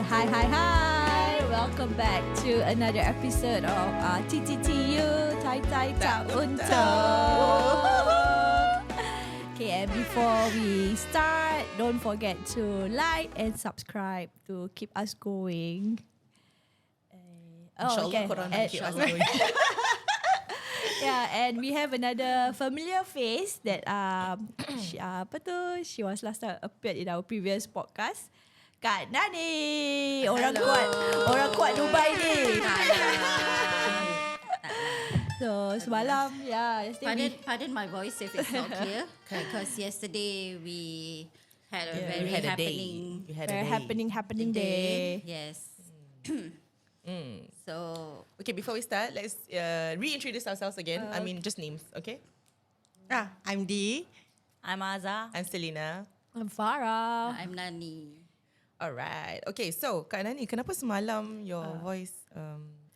Hi. Welcome back to another episode of TTTU, Tai Tai Tak Untung. Okay, and before we start, don't forget to like and subscribe to keep us going. InsyaAllah korang nak keep us going. Yeah, and we have another familiar face that she was last time appeared in our previous podcast. Kak Nani, orang kuat Dubai ni. So semalam, Pardon my voice if it's not clear, because yesterday we had a very happening day. Yes. So Okay, before we start, let's reintroduce ourselves again. I mean, just names, okay? I'm Dee. I'm Azza. I'm Selina. I'm Farah. I'm Nani. Alright. Okay, so Kak Nani, kenapa semalam your voice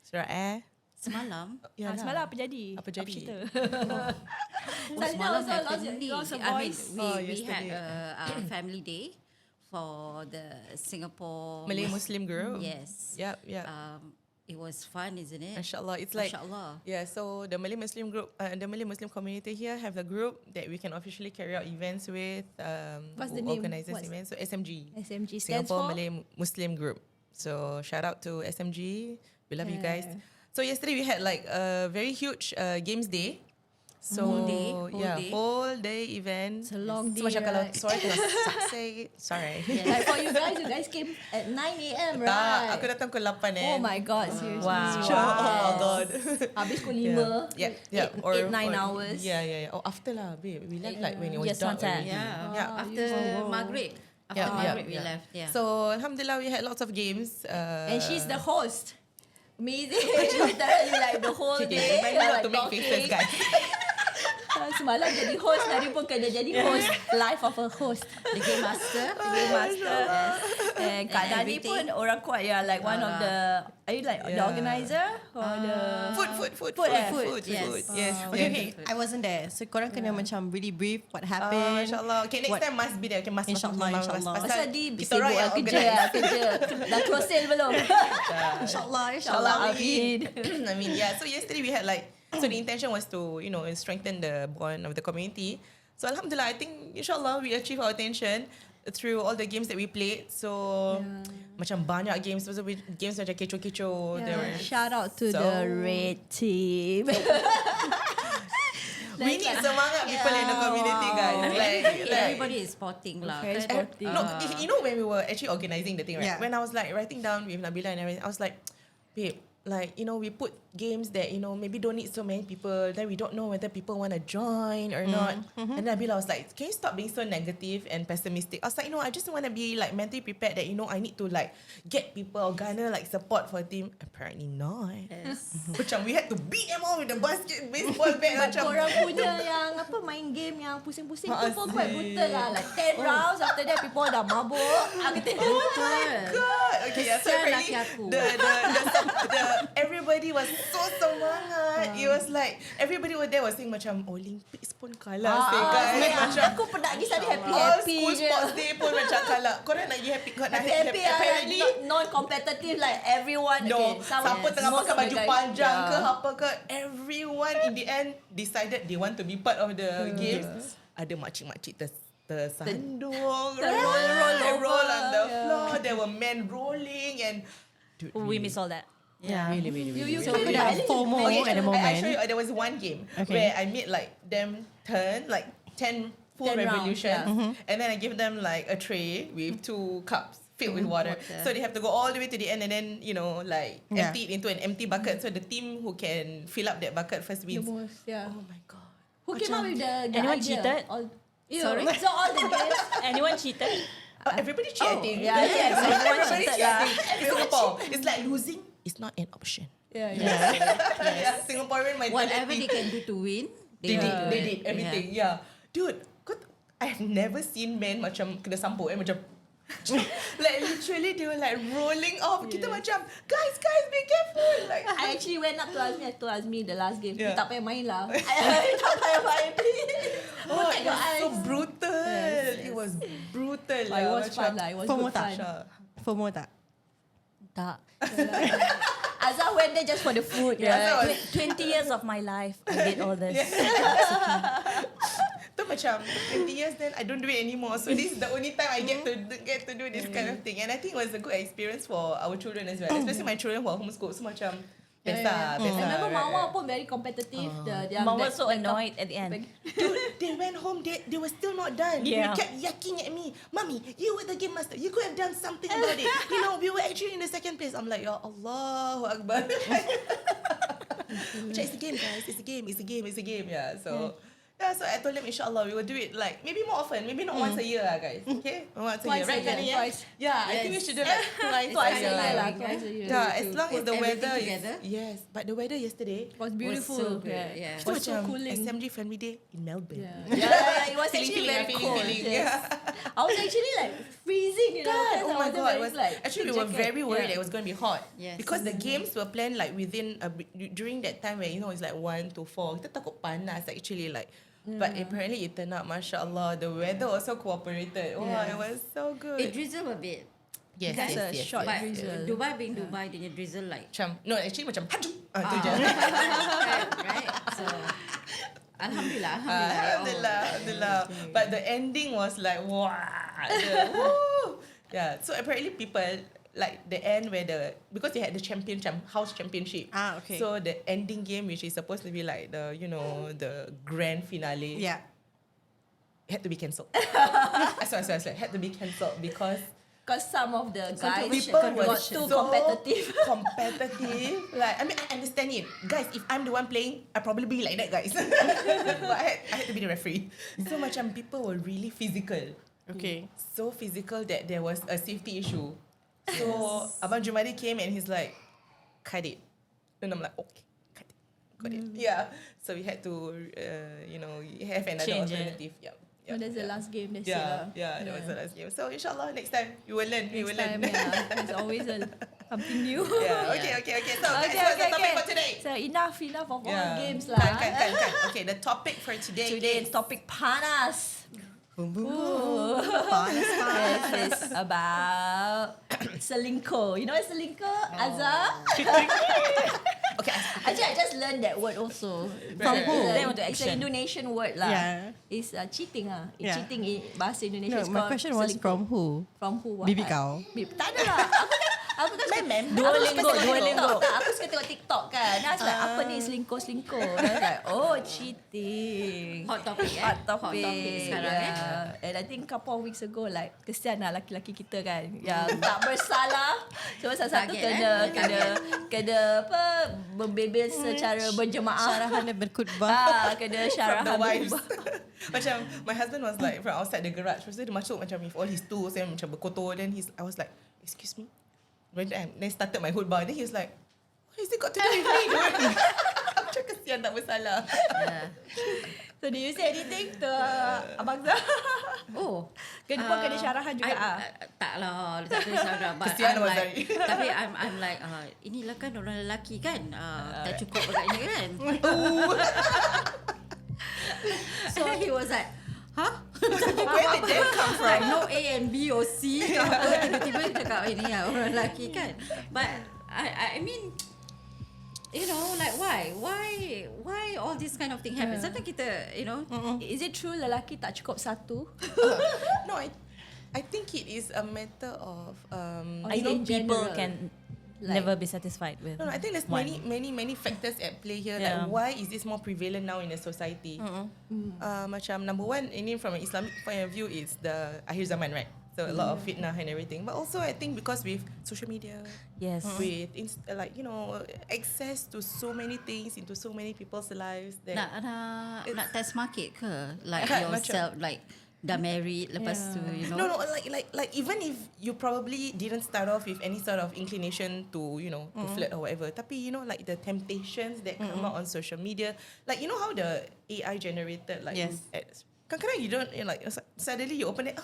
serak Semalam? Semalam apa jadi? Apa jadi? cerita? Semalam happening. We had yesterday. a family day for the Singapore Malay Muslim group? Yes. Yep. It was fun, isn't it? Mashallah. It's like, Mashallah. yeah, so the Malay Muslim group, the Malay Muslim community here have a group that we can officially carry out events with. What's the who name? organizes events. So SMG. SMG stands Singapore for? Malay Muslim Group. So shout out to SMG. We love you guys. So yesterday we had like a very huge games day. So whole day event. It's a long day, So macam kalau right? sorry kalau say sorry. Like for you guys came at 9 a.m, Tak, right? aku datang pukul 8 Oh my god, seriously. Wow. Yes. Oh god. Habis pukul 5. Yeah. 8-9 hours. Yeah. Oh, after lah, babe. We left like when it was Yes, dark sunset. already. Yeah. After Maghrib. We left. Yeah. So alhamdulillah, we had lots of games. And she's the host. Amazing. She's telling you like the whole day. Remind me not like to make faces, guys. Semalam jadi host, Nari pun kena jadi host. Life of a host. The game master. And Kak Nani pun orang kuat ya. Like one of the, are you like the organizer? Or the Food. Yes. Okay. I wasn't there, so korang kena macam really brief what happened. InsyaAllah. Okay, next time must be there. Okay, must. InsyaAllah. Pasal di kita orang yang kerja. Dah close sale belum? InsyaAllah. Amin. I mean, yeah. So yesterday we had like, so the intention was to, strengthen the bond of the community. So alhamdulillah, I think insyaAllah we achieve our intention through all the games that we played. So macam banyak games, games macam kecoh-kecoh. Yeah. Shout out to the red team. We need semangat people in the community, guys. Like Everybody is sporting lah. Very sporting. No, when we were actually organising the thing, right? Yeah. When I was like writing down with Nabila and everything, I was like, babe, like, we put games that, maybe don't need so many people. Then we don't know whether people want to join or not. And Nabila was like, can you stop being so negative and pessimistic? I was like, I just want to be like mentally prepared that, I need to like get people or garner like support for a team. Apparently not. Yes. Macam we had to beat them all with the baseball bat. But korang punya yang main game yang pusing-pusing tu pun quite brutal lah. Like 10 rounds, after that people dah mabuk. Aku tengok. God. Okay, yeah. So Laki apparently aku. the everybody was so semangat. It was like everybody was there was saying macam Olympics pun kalah guys. Macam Aku pun nak pergi sana all happy-happy school je. sports day pun macam kalah. Korang nak pergi happy, kau nak happy. Apparently non-competitive like everyone. no, Okay, siapa tengah most pakai of the baju guys- panjang ke Yeah. apa ke, everyone in the end decided they want to be part of the games. Ada makcik-makcik tersandung, roll on the floor. There were men rolling and dude, We miss all that. Yeah. Really. You So can we have FOMO at the moment. I show you, there was one game where I made like them turn like 10 full 10 rounds, revolutions, yeah. and then I give them like a tray with 2 cups filled with water. So they have to go all the way to the end and then empty it into an empty bucket. So the team who can fill up that bucket first wins. Yeah. Oh my god! Who came up with the Anyone idea? cheated? Sorry? So all the games. Anyone cheated? Everybody cheat, I think. Yeah, yes. Everyone Everybody cheated cheat, I lah. think. In Singapore, it's like losing is not an option. Yeah. Yeah, Singaporean mentality. Whatever they can do to win, They did everything. Yeah. Dude, I have never seen men macam kena sampuk macam like literally they were like rolling off. Kita macam guys be careful. Like I actually went up to Azmi. I told Azmi the last game. Yeah. Tak payah main lah. Tak payah main, please. oh, it your was so eyes. brutal. Yes. It was brutal. But it was fun lah. It was FOMO good tak? fun. FOMO tak? Tak. Azhar went there just for the food. Yeah, Right? 20 years of my life, I did all this. Tu macam 20 years then I don't do it anymore. So this is the only time I get to do this kind of thing. And I think it was a good experience for our children as well. Especially my children who are homeschooled. So macam best lah. I remember Mama pun very competitive. Mama was so annoyed at the end. Dude, they went home, they were still not done. Yeah. They kept yucking at me. Mommy, you were the game master. You could have done something about it. You know, we were actually in the second place. I'm like, Ya Allahu Akbar. Macam, it's a game, guys. It's a game. Yeah, so... Yeah, so I told them, inshallah, we will do it like maybe more often, maybe not once a year, guys. Okay, once a year, right? year, twice. Yeah, I think we should do like twice a year. Twice a year. Yeah, as long as the Put weather everything together. yes, but the weather yesterday Was beautiful. so good. Yeah. it was so macam cooling. SMG family day in Melbourne. It was actually very cold. Feeling. Yes. Yeah. I was actually like freezing, you know. God, oh my because I god, was it was like, actually we thick were jacket. very worried that it was going to be hot. Yes. Because the games were planned like within during that time where it's like 1 to 4. Kita takut panas actually like. But apparently it turned out, mashallah, the weather also cooperated. Wow, it was so good. It drizzled a bit. Yes, That's a short But drizzle. Dubai being Dubai, dia drizzle like Macam, no, actually macam haju. Tu je. right. So Alhamdulillah. Alhamdulillah. But the ending was like, wow. Woo. Yeah. So apparently people like the end where because they had the house championship. Okay. So the ending game, which is supposed to be like the the grand finale, Yeah. had to be cancelled. I swear, had to be cancelled because some of the guys people were got too so competitive. competitive. Like, I mean, I understand it. Guys, if I'm the one playing, I'd probably be like that, guys. But I had to be the referee. So macam people were really physical. Okay. So physical that there was a safety issue. So Abang Jumadi came and he's like, cut it. And I'm like, okay, cut it. Yeah. So we had to, have another Change it. alternative. Yeah. So that's the last game this Yeah, year. that was the last game. So inshallah next time we will learn. Next time, yeah. It's always something new. Yeah. Okay. So guys, what's the topic for today? So enough of all games lah. Kan. Okay, the topic for today Today is topic panas. Boom, boom, boom. Panas, panas. This is about selingkuh. You know what selingkuh, Azhar? okay. Actually, I just learned that word also. From who? Then went to It's action. an Indonesian word lah. Yeah. It's cheating ah. Yeah. Cheating in bahasa Indonesia. No, is my called question was selingkuh. from who? From who? Bibi kau? Tak ada lah. Aku kan Duolingo. Aku suka tengok TikTok kan. Then I was like, apa ni selingkuh? Then I was like, oh, cheating. Hot topic. Hot topic. Hot topic sekarang And I think couple of weeks ago, like, kesian lah laki-laki kita kan, yang tak bersalah. Cuma salah satu kena apa, berbebel secara berjemaah. Syarahan dan berkhutbah. Kena From syarahan the wives. berkhutbah. Macam my husband was like from outside the garage. Lepas tu dia masuk macam with all his tools and macam berkotor. Then I was like, excuse me. Then started my khutbah. Then he was like, what has it got to do with me? Aku macam kesian tak bersalah. So did you say anything to Abang Zah? Oh, Kena syarahan juga tak lah, tak kena syarahan. But Kesian I'm Abang like, Zari. tapi I'm like, inilah kan orang lelaki kan, tak cukup agaknya kan. So he was like, huh? Where did that come from? Like no A and B or C ke apa. Tiba-tiba dia cakap ini lah orang lelaki kan. But I mean, you know, like why all this kind of thing happen? Sometimes kita, you know, Is it true lelaki tak cukup satu? No, I think it is a matter of I in think people general, can like- never be satisfied with. No, I think there's one. many factors at play here. Yeah. Like, why is this more prevalent now in the society? Macam number one, ini from an Islamic point of view, is the akhir zaman, right? So a lot of fitnah and everything. But also, I think because with social media, Yes. with access to so many things into so many people's lives, that nak test market ke? Like Kan, yourself, like dah married, lepas tu, you know. no, like even if you probably didn't start off with any sort of inclination to to flirt or whatever, tapi like the temptations that come out on social media, like how the AI generated like Yes. ads. Kadang-kadang you don't like suddenly you open it.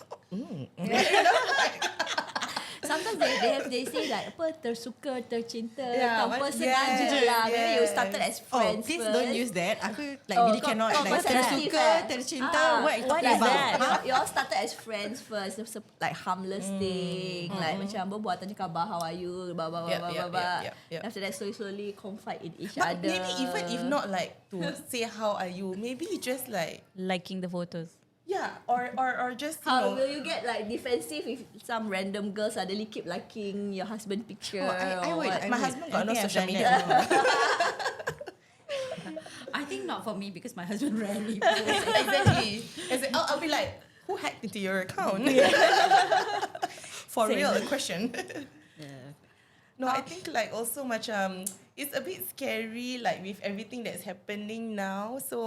Sometimes they they say like apa tersuka, tercinta Yeah, tanpa but- sengaja yes, lah. Maybe you yes. started as Oh, friends please first. don't use that. Aku like Oh, really kau- cannot kau like sensitive, tersuka, eh? tercinta. What you what talking is about? that? You all started as friends first, like harmless thing, like macam berbuatan cakap how are you, blah blah blah Yep, blah yep, blah. yep, yep. After that, slowly confide in each But other. maybe even if not like to say how are you, maybe just like Liking the photos. or just you How know. will you get like defensive if some random girl suddenly keep liking your husband picture? Oh, I or would. what? My husband got no I think I've social done media. I think not for me because my husband rarely. Exactly. I'll be like, who hacked into your account? For real, a question. No, I think like also macam it's a bit scary like with everything that's happening now. So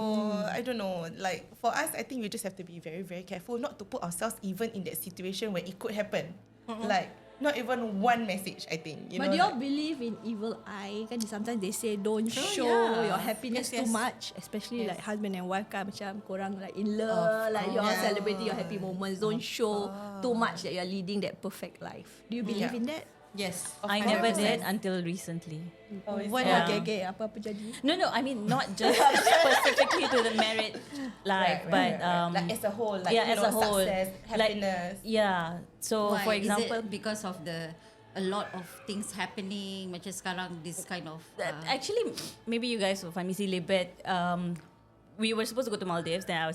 I don't know. Like for us, I think we just have to be very, very careful not to put ourselves even in that situation where it could happen. Like not even one message, I think. You But know, do you all like- believe in evil eye? Kan sometimes they say don't show yeah. your happiness Yes, too yes. much, especially like husband and wife kan macam korang like in Of love, like you all course. celebrating your happy moments. Don't show too much that you are leading that perfect life. Do you believe Yeah. in that? Yes. I course. never did until recently. Oh, is What it? Yeah. Okay, apa jadi? No, I mean not just specifically to the married life, but like as a whole, like yeah, you as know, a whole, success, like, happiness. yeah. So Why? for example, Is it because of a lot of things happening macam sekarang this kind of actually maybe you guys will find me silly, but we were supposed to go to Maldives. Then I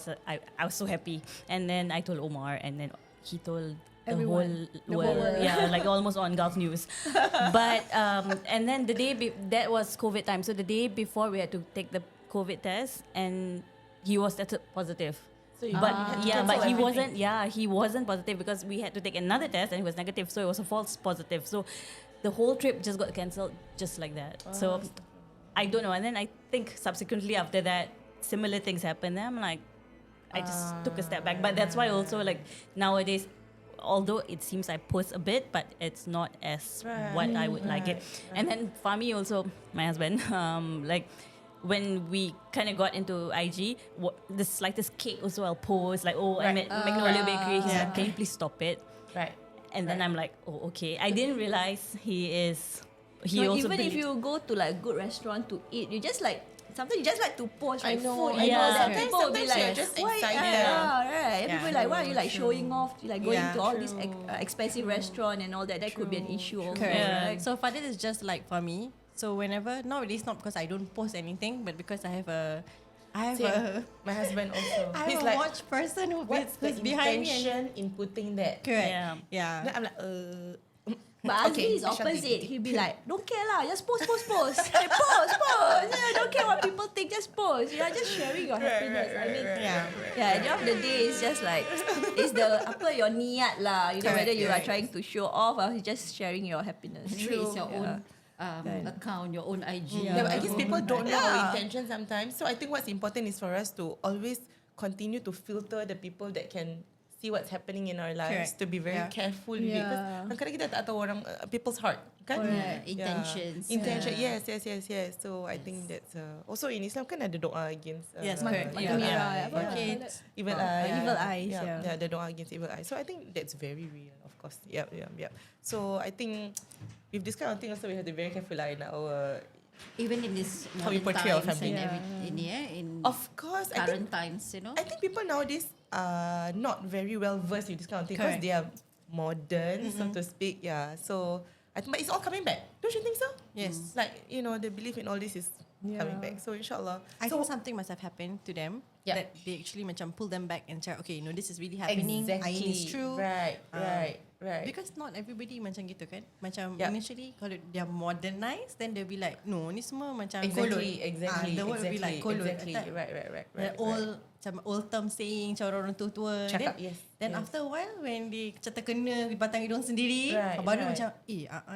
was so happy, and then I told Omar, and then he told Everyone. the whole world. Yeah, like almost on Gulf News. But and then the day that was COVID time, so the day before we had to take the COVID test, and he was tested positive. So you But had to yeah, cancel but he everything. wasn't. Yeah, he wasn't positive because we had to take another test and he was negative. So it was a false positive. So the whole trip just got cancelled just like that. So I don't know. And then I think subsequently after that, similar things happened. Then I'm like, I just took a step back. But that's why also like nowadays, although it seems I post a bit, but it's not as what I would like it. And then Fahmi also, my husband, like when we kind of got into IG, this like this cake also I'll post like, oh, I'm at Magnolia Bakery. He's like, can you please stop it? Right. And then I'm like, oh, okay. I didn't realize he So also even if believes. you go to like good restaurant to eat, you just like sometimes you just like to post I like know, food I and know. all that. Sometimes- People will be sometimes you're like, just why? excited. Yeah, right. And Yeah, people like, why are you like true. showing off? You like going Yeah, to all these true. expensive restaurant and all that. That could be an issue also. Correct. Right? So Fadil is just like for me. So whenever, not really, it's not because I don't post anything, but because I have a Same. My husband also. I'm He's a like, watch person what's the who's behind me. intention in putting that? Correct. Yeah. Yeah. Then I'm like, But Okay, Azmi is we shall opposite. dig. He'll be like, don't care lah, just post. Hey, post. Yeah, don't care what people think, just post. You are just sharing your happiness. I mean, Yeah. yeah, at the end of the day, it's just like, it's the, your niat lah. You know, Correct, whether you are correct. trying to show off or just sharing your happiness. Anyway, it's your own Kan. account, your own IG. yeah, but I guess people don't know our intention sometimes. So I think what's important is for us to always continue to filter the people that can see what's happening in our lives. Correct. To be very Yeah. careful with it. Because kadang-kadang kita tak tahu orang people's heart, kan? Correct. Yeah. Intentions. Intention, yes. So I think that's also in Islam kan ada doa against Yes, Mata correct. evil merah, eye. apa? Kids. Evil eye. Evil eyes, yeah. Yeah, the doa against evil eye. So I think that's very real, of course. Yep. So I think with this kind of thing also we have to be very careful in our. Even in this How we modern portray our times family. and in Of course, I think current times, you know. I think people nowadays are not very well versed with this kind of thing because Correct. they are modern, so to speak. Yeah. So I think, but it's all coming back. Don't you think so? Yes. Like the belief in all this is coming back. So inshallah. I so think something must have happened to them Yeah. that they actually macam pull them back and say, okay, this is really happening. Ain is true. Right. Because not everybody macam gitu kan. Macam Yup. initially kalau they are modernized, then they'll be like, no, ni semua macam kolot. Exactly. The word will be like kolot. Exactly. That- Right. The old term saying macam orang tua-tua. Cakap, Then- yes, Then yes. after a while when they macam terkena di batang hidung sendiri, Right, baru right. macam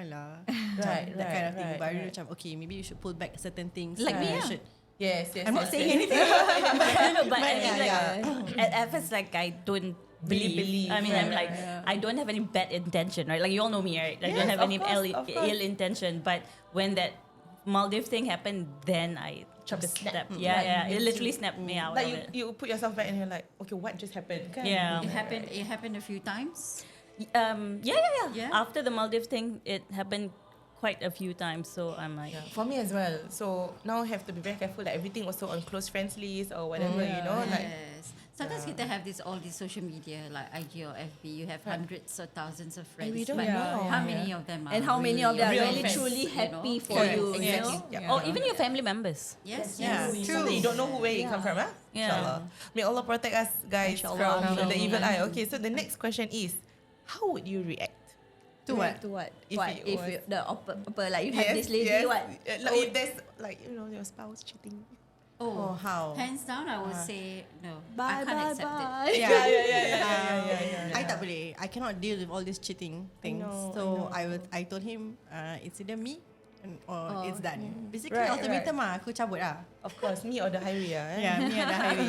lah. Right, That kind of thing. right, Baru right. macam okay, maybe you should pull back certain things. Like You me, should. Yes. I'm not saying anything. No, but I mean, yeah, like, at first, like, I don't believe. I mean, I'm like, I don't have any bad intention, right? Like, you all know me, right? I don't Yes, have any of course, of course. ill intention. But when that Maldives thing happened, then I took a Snap. step. Yeah, Like, it you- literally snapped me out. Like of it. you put yourself back and you're like, okay, what just happened? Kan? Yeah. It happened a few times. Yeah? After the Maldives thing, it happened quite a few times. So I'm like, Yeah, for me as well. So now I have to be very careful that everything also on close friends list or whatever, you know. Like, Yes. Sometimes kita have all these social media like IG or FB. You have hundreds or thousands of friends. we don't but know. how many of them are And how many of them are real really friends, truly you happy know? for Correct, you, you exactly. know? Yeah. or even your family members. Yes. Yeah. Yes. True. You don't know where it come from, huh? Yeah. Inshallah. May Allah protect us, guys, Inshallah, from the inshallah. evil eye. Okay, so the next question is, how would you react? To what? To what? If What it if was- the like you have this lady, what? Like if there's like, you know, your spouse cheating. Oh, how? Hands down, I would say no. Bye, I can't bye, accept it. bye. Yeah. I tak boleh. I cannot deal with all this cheating things. know, I know. I told him it's either me or it's done. Basically, Right, ultimatum aku cabut lah. Of course, me or the highway, Yeah, me and the highway.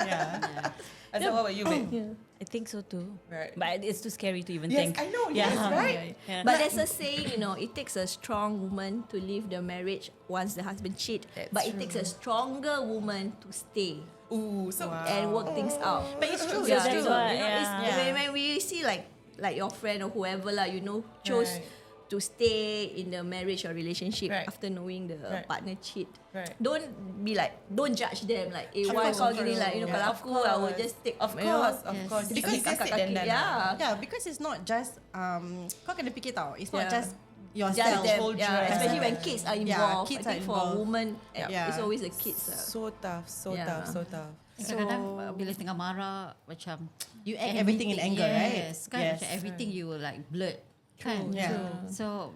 Yeah. So what about you, babe? I think so too. Right. But it's too scary to even Yes, think. I know. Yeah. Yes, right. Yeah. But there's a saying, you know, it takes a strong woman to leave the marriage once the husband cheat. That's But it takes a stronger woman to stay Ooh, so and work things out. But it's true. Yeah, It's that's true. why, You know, it's, yeah. when we see like your friend or whoever lah, you know, chose to stay in the marriage or relationship Right. after knowing the Right. partner cheat. Right. Don't judge them like, Of why course, kau of gini course. like, you know, Yeah. kalau Of aku, I will course. just take, Of you know, course, of Yes. course. Because Because kakak sit dan kaki, dan. yeah. Yeah, because it's not just kau kena fikir tau. It's not Yeah. just Just yourself. them, children. yeah, especially when kids are involved. kids I think are for a involved. woman, Yeah. it's always the kids. So tough, so Yeah. tough, so tough. Kadang-kadang bila tengah marah macam You act everything in anger, right? Yes, kan? Yes. Macam everything you will like blurt. Kan? Yeah. So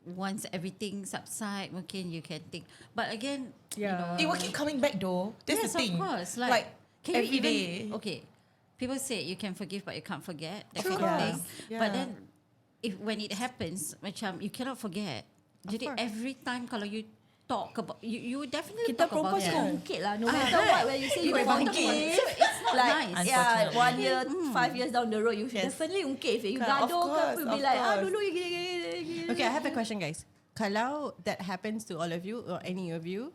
once everything subside, mungkin you can think. But again, you Yeah. know, It will keep coming back though. That's yes, the thing. of course. Like can every you even, day. Okay, people say you can forgive but you can't forget. That Of kind of course. thing. Yeah. But then, when it happens, macam you cannot forget. Jadi course. every time kalau you talk about, you definitely Kita talk about propose it. kau ungkit lah. No matter what, when you say you Memang forgive, it's not like, nice. yeah, Unfortunately. 1 year, 5 years down the road, you Yes. definitely ungkit. If you Of gaduh ke course, apa, of be like, course. dulu you gini. Okay, I have a question, guys. Kalau that happens to all of you or any of you,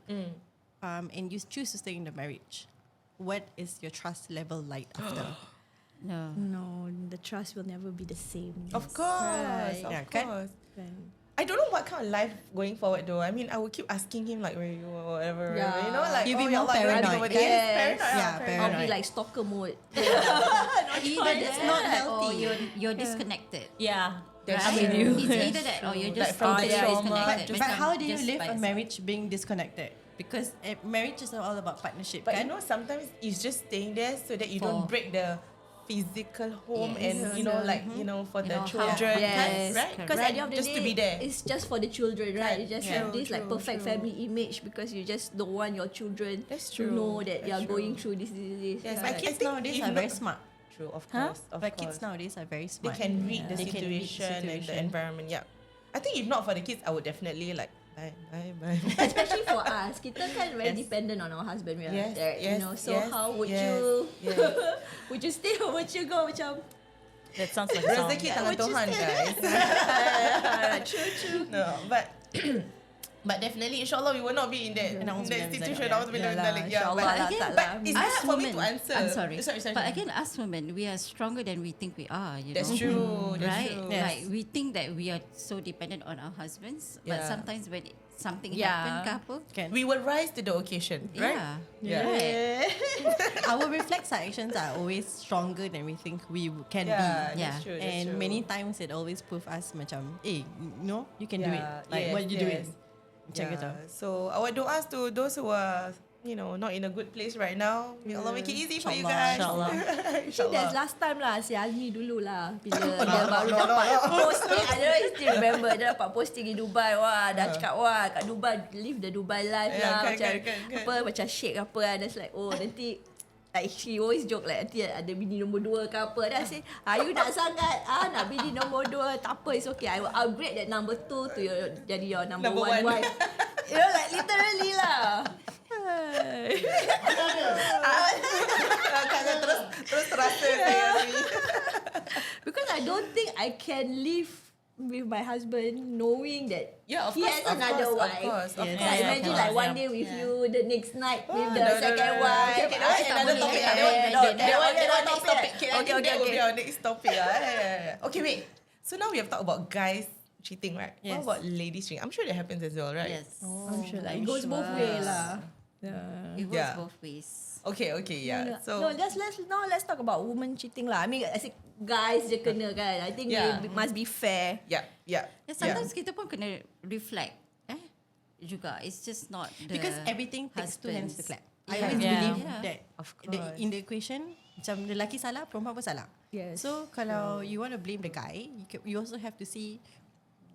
and you choose to stay in the marriage, what is your trust level like after? No. No, the trust will never be the same. Of course, of Yeah, kan? course. I don't know what kind of life going forward though. I mean, I will keep asking him like, where are you or whatever. Yeah. You know, like, You'll be ya more Allah, you're paranoid. over there. Yes. Paranoid, Yeah, I'll be paranoid. like stalker mode. Either That's that not or healthy. you're disconnected. Yeah. That's Right? true. It's either that or you're just Like from the totally trauma. disconnected. But Macam how do you just live by a yourself. marriage being disconnected? Because marriage is all about partnership, But kan? you know, sometimes it's just staying there so that you For- don't break the physical home Yes. and you know, like you know, for You the know, how- children, Yes, right? because at the end of the Just day, to be there. it's just for the children, right? You just have True, this like true, perfect true. family image because you just don't want your children That's to true. know that you are That's going true. through this. Yes, Yeah. my But kids think nowadays if are very not- smart. True, of Huh? course, of But course. kids nowadays are very They smart. can read the They can read the situation and the situation. environment. Yeah, I think if not for the kids, I would definitely like bye. Especially for us, kita kan very Yes. dependent on our husband. We are Yes, there, you yes, know. So yes, how would yes, you? yes. Would you stay or would you go? Macam That sounds like a song. Rezeki tangan Tuhan, guys. true. No, but but definitely, inshallah, we will not be in that situation. Yeah. Inshallah But lah, again, tak but lah. it's Us hard for me women, to answer. I'm sorry. Sorry. But again, us women, we are stronger than we think we are. You That's know? true. That's Right? true. Yes. Like we think that we are so dependent on our husbands, but Yeah. sometimes when something Yeah. happen, ke apa, Can. We will rise to the occasion, right? yeah, right. Our reflex actions are always stronger than we think we can Yeah, be. that's Yeah. true. That's And true. many times it always prove us macam, no, you can do it. Yeah, Like, yes, what you doing? yes. Macam gitu. So our doas to those who are, you know, not in a good place right now. May Allah make it easy for you guys. Inshallah. Actually, there's last time lah, si Almi dulu lah. Bila dia no, baru no, dapat no. posting. I don't know if you still remember. Dia dapat posting di Dubai. Wah, dah cakap, wah, kat Dubai, live the Dubai life Yeah, lah. kan, Macam, kan. apa, macam shake apa kan. That's like, oh, nanti, like she always joke like, nanti ada bini nombor 2 ke apa. Then I say, you nak sangat, nak bini nombor 2. Tak apa, it's okay. I will upgrade that number 2 to jadi your number Number 1 one. wife. You know, like literally lah. Terus terasa saya ni. Because I don't think I can live with my husband, knowing that Yeah, of he course, has of another course, wife. of course, of Yes. course. Like Yeah, imagine of like course, one day with you, the next night with the No, second no. wife. Okay, that one another boleh. topic. Yeah, That one yeah, our next topic. topic. Okay, I think that will be Okay. our next topic. Yeah. Okay, wait. So now we have talked about guys cheating, right? Yes. What about ladies cheating? I'm sure that happens as well, right? Yes. I'm sure like it I'm goes both sure. way lah. Yeah. It goes Yeah. both ways. Okay, yeah. So No, let's talk about women cheating lah. I mean, as in guys je kena kan. I think Yeah. we must be fair. yeah. Sometimes kita pun kena reflect. Juga. It's just not the Because everything takes two hands to husbands. clap. I always Yeah. believe Yeah. that Of in the equation, macam lelaki salah, perempuan pun salah. Yes. So kalau you want to blame the guy, you also have to see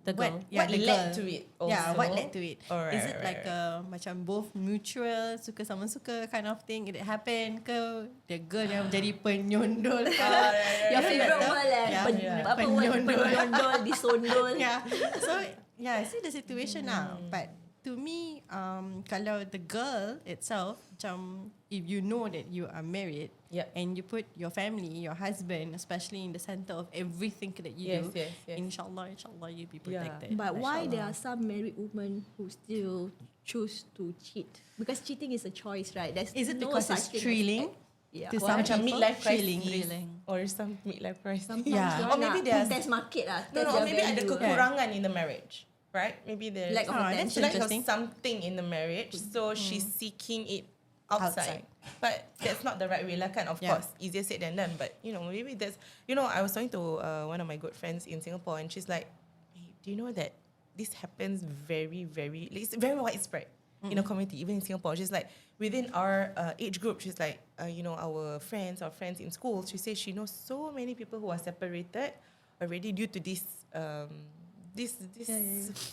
The girl. What the led girl. to it Yeah, also. what led to it? Alright, Is it like a macam both mutual, suka sama suka kind of thing? Did it happen ke? The girl yang jadi penyondol. Your favourite word apa word penyondol, disondol. Yeah. So see the situation now. But to me, kalau the girl itself, macam if you know that you are married, Yep. and you put your family, your husband, especially in the center of everything that you do, Yes. inshallah, you'll be Yeah. protected. But why there are some married women who still choose to cheat? Because cheating is a choice, right? There's Is it no because such it's thing as thrilling? Yeah. To Well, some Macam people, midlife crisis. thrilling. Or some midlife crisis. sometimes Yeah. diorang Or maybe nak there's- test market lah. No, test or their maybe ada value. kekurangan in the marriage, right? Maybe there's Lack of that's attention. lack of interesting. something in the marriage, so she's seeking it outside. But that's not the right way lah kan, of Yeah. course. Easier said than done. But maybe that's, I was talking to one of my good friends in Singapore, and she's like, hey, do you know that this happens very, very, it's very widespread in a community, even in Singapore. She's like, within our age group, she's like, our friends in school, she says she knows so many people who are separated already due to this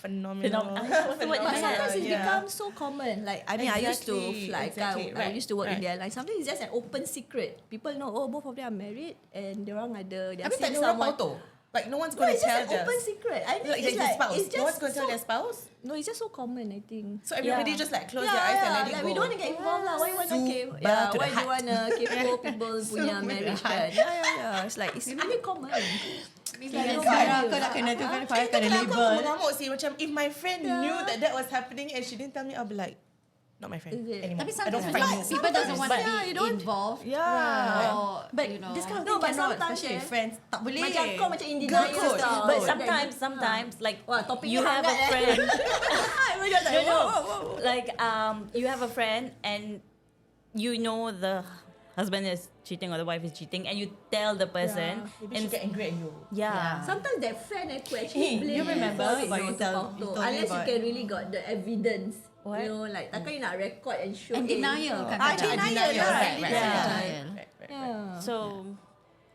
phenomenon. What's the word? But sometimes it's Yeah. become so common. Like I mean, I used to fly. Exactly, I used to work in right. the airline. Sometimes it's just an open secret. People know, both of them are married, and diorang ada. I mean, tak ada orang tahu tu. Like, no one's going to it's tell just an open secret. I think Like, it's their like spouse. it's just No one's going to tell their spouse. No, it's just so common. I think. So everybody Yeah. just like close their eyes and let it like go. we don't want to get involved lah. Why you want to Super keep? Yeah, to the why do you heart. want to kepo people punya marriage kan? Yeah. It's like it's really common. Farah, kau nak kena tu kan, Farah kena Aku label. mengamuk sih. Macam if my friend knew that was happening and she didn't tell me, I'll be like, not my friend Is it? anymore. Tapi I don't sometimes find you. people doesn't want to Yeah, be you don't- involved. Yeah. Or, But you know, this kind of No, thing but cannot, sometimes, especially with friends. Tak boleh. Macam kau macam in Girl denial code. tau. But Then- sometimes, like Wah, topik you ni have a hangat, friend. No. Like you have a friend and you know the husband is cheating or the wife is cheating, and you tell the person. Maybe she get angry at you. Yeah. Sometimes that friend could actually Hey, blame you remember for it, what you you know, tell- to you told me unless you about- can really got the evidence. What? You know, like takkan you nak record and show. and denial kan. denial Denial, lah. right, right, Yeah. denial. Yeah.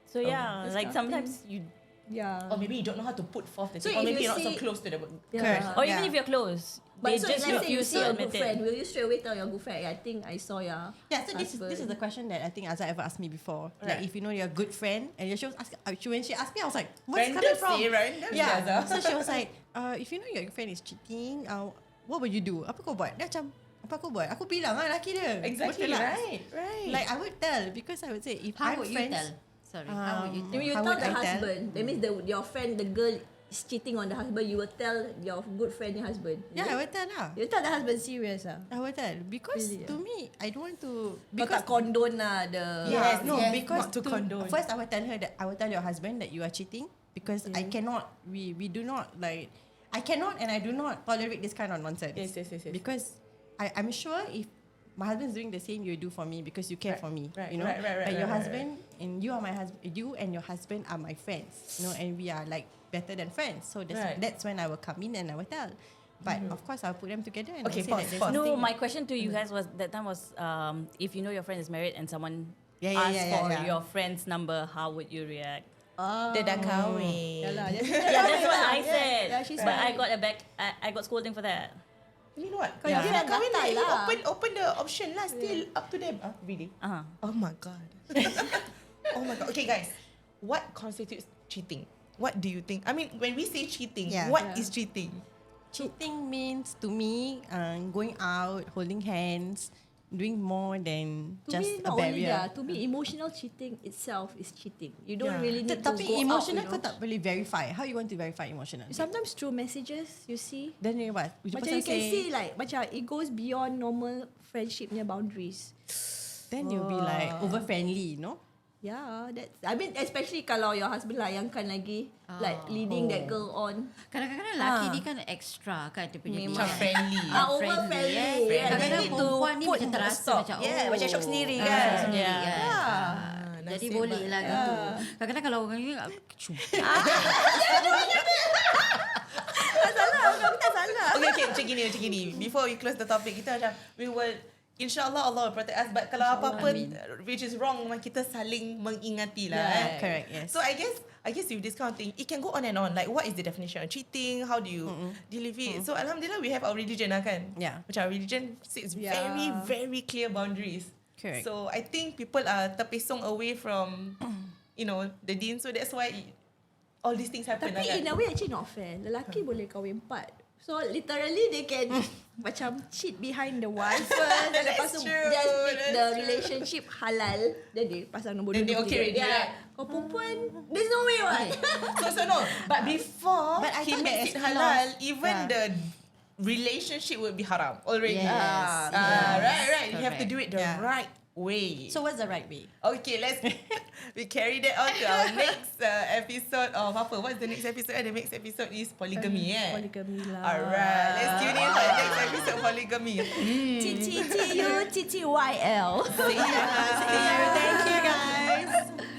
So yeah, like sometimes you, Yeah. Or maybe you don't know how to put forth the So thing. Or if maybe you you're not so see- close to the Correct. or even Yeah. if you're close, But they so just let's say you refuse see to your admit good friend, it. will you straight away tell your good friend, I think I saw ya. Yeah, so this is the question that I think Azza ever asked me before. Right. Like if you know you're a good friend, and she was asking, when she asked me, I was like, what's Random coming from? sih, random Yeah. Azza. So she was like, if you know your friend is cheating, what would you do? Apa kau buat? Dia macam, apa aku buat? Aku bilang lah lelaki dia. Exactly, Betul tak? right. Like I would tell, because I would say if How I'm would you friends, tell? Sorry, how would you tell? You How tell would the I tell? husband. That means your friend, the girl is cheating on the husband. You will tell your good friend your husband. yeah, I would tell lah. You tell the husband serious ah. I would tell because Really, to me, I don't want to Kau tak condone lah the. Yes, no, yes, because not to condone. first I will tell her that I will tell your husband that you are cheating because I cannot. We do not like. I cannot and I do not tolerate this kind of nonsense. Yes. Because I'm sure if my husband's doing the same, you do for me because you care for me. right, You know. right, But your right. husband and you are my husband. You and your husband are my friends. You know, and we are like better than friends. So Right. that's when I will come in and I will tell. But of course, I'll put them together and Okay, I say that pause, there's pause. No, something- my question to you guys was if you know your friend is married and someone Yeah, asks for yeah. your friend's number, how would you react? Dia dah kahwin. Yalah, Yeah, that's what I said. Yeah, she's but right. I got I got scolding for that. You know what? Kau Dia jangan dah kahwin gatal lah. lah. Open the option lah. Still up to them. Really? Uh-huh. Oh my god. Oh my god. Okay, guys. What constitutes cheating? What do you think? I mean, when we say cheating, Yeah. what is cheating? Cheating means to me going out, holding hands, doing more than To just me, a not only barrier. that. To me, emotional cheating itself is cheating. You don't Yeah. really need to Tapi go emotional out, kau tak boleh verify. How you want to verify emotional? Sometimes through messages, you see. Then you what? The Macam person you can say- see like macam it goes beyond normal friendshipnya boundaries. Then you'll be like over friendly, no? Yeah, that's. I mean, especially kalau your husband layankan lagi, like leading that girl on. Kadang-kadang lelaki ni kan extra kan dia punya Memang. Macam friendly. Over friendly, friendly. yes. Yeah, Kadang-kadang they need to perempuan ni put macam a terasa stop. macam, Yeah, macam shock sendiri shock kan. sendiri Yeah. kan. Jadi nasib boleh lah gitu. Kadang-kadang kalau orang ni Tak salah. Okay, macam gini. Before we close the topic, kita macam, we will, InsyaAllah Allah will protect us. But kalau apa-apa which is wrong, kita saling mengingati lah. Yeah, correct, yes. So I guess with this kind of thing, it can go on and on. Like, what is the definition of cheating? How do you deal with it? So Alhamdulillah, we have our religion lah kan. Yeah. Macam our religion sets Yeah. very, very clear boundaries. Correct. So I think people are terpesong away from, the deen. So that's why all these things happen. Tapi lah in kan. a way actually not fair. Lelaki boleh kahwin 4. So literally they can macam cheat behind the wife first. Dan lepas tu That's just true, make that's the true. relationship halal. Then dia pasang nombor Then 2. they okay already, right? Kau perempuan, there's no way what. So no. But before But I he thought makes it that halal, clause- even the relationship would be haram already. Yes. Right. You have to do it the Yeah. right way. So what's the right way? Okay, let's we carry that on to our next episode of apa? What's the next episode? The next episode is polygamy, Polygamy lah. Alright, let's tune in for the next episode polygamy. TTTU TTYL. See ya. Thank you guys.